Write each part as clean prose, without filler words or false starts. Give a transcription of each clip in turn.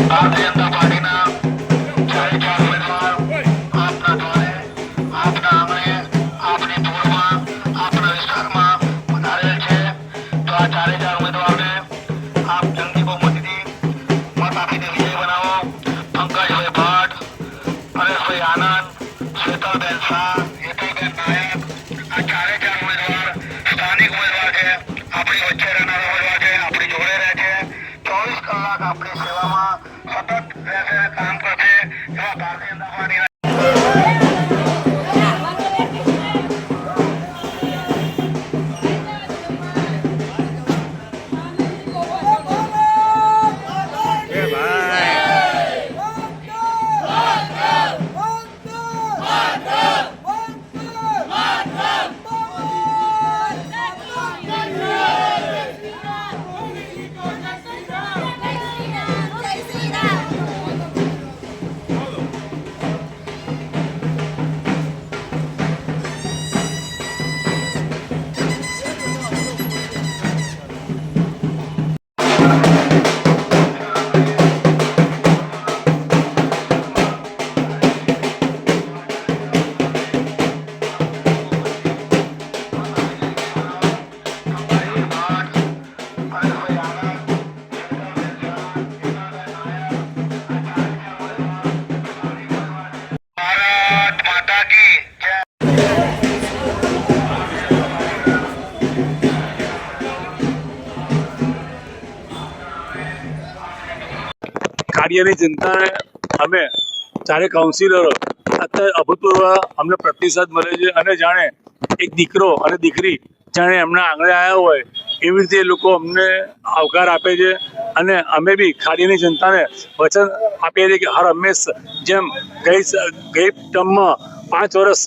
ભારતીય જનતા પાર્ટીના ચારે ચાર ઉમેદવાર આપના દ્વારે, આપના આંગણે, આપની ધૂળમાં, આપના વિસ્તારમાં વધારેલ છે. તો આ ચારે ચાર ઉમેદવારને આપ જંગી બહુમતીથી મત આપીને વિજય બનાવો. પંકજભાઈ ભટ્ટ, પરેશભાઈ આનંદ, શ્વેતાબેન શાહ, હેતાબેન નાયક, આ ચારે ચાર ઉમેદવાર સ્થાનિક ઉમેદવાર છે. આપણી વચ્ચે રહેનારા ઉમેદવાર છે, આપણી જોડે રહે છે. 24 કલાક આપણી સેવામાં સતત રહેશે, કામ કરશે એવા ભારતીય જનતા પાર્ટીના ભારત માતા કી જય. કાર્યની જનતાને અમે ચારે કાઉન્સિલરો અત્યારે અભૂતપૂર્વ અમને પ્રતિસાદ મળે છે અને જાણે એક દીકરો અને દીકરી જાણે એમના આંગણે આવ્યા હોય એવી રીતે એ લોકો અમને આવકાર આપે છે. અને અમે બી કાર્યની જનતાને વચન આપીએ છીએ કે હર હંમેશ જેમ ગઈ ટર્મમાં 5 વર્ષ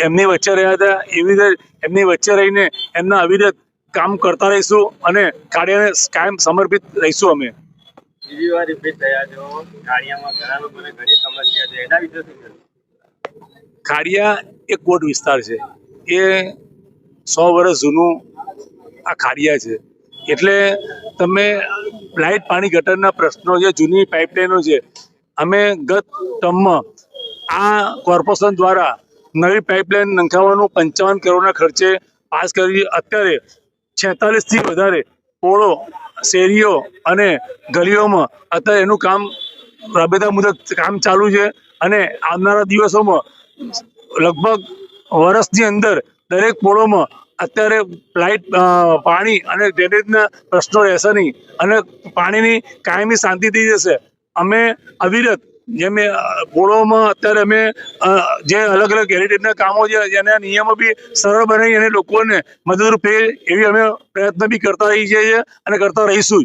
એમની વચ્ચે રહ્યા હતા એવી રીતે એમની વચ્ચે રહીને એમના અવિરત કામ કરતા રહીશું અને કાર્યને કાયમ સમર્પિત રહીશું. અમે બીજી વાર રિપીટ થયા છો. કાળિયામાં ઘણા લોકોને ઘણી સમસ્યા છે, એના વિશે શું કહેશો? ખાડિયા એક કોટ વિસ્તાર છે, એ 100 વર્ષ જૂનું આ ખાડિયા છે. એટલે તમે લાઇટ પાણી ગટરના પ્રશ્નો જે જૂની પાઇપલાઇનો છે, અમે ગત ટર્મમાં આ કોર્પોરેશન દ્વારા નવી પાઇપલાઇન નંખાવવાનું 55 કરોડના ખર્ચે પાસ કરી. અત્યારે 46થી વધારે પોળો શેરીઓ અને ગલીઓમાં અત્યારે એનું કામ રાબેતા મુજબ કામ ચાલુ છે અને આવનારા દિવસોમાં લગભગ વર્ષની અંદર દરેક પોળોમાં અત્યારે લાઇટ પાણી અને ડ્રેનેજના પ્રશ્નો રહેશે નહીં અને પાણીની કાયમી શાંતિ થઈ જશે. અમે અવિરત જેમ પોળોમાં અત્યારે અમે જે અલગ અલગ હેરિટેજના કામો છે એના નિયમો બી સરળ બનાવી અને લોકોને મદદરૂપ થાય એવી અમે પ્રયત્ન બી કરતા રહીએ છીએ અને કરતા રહીશું.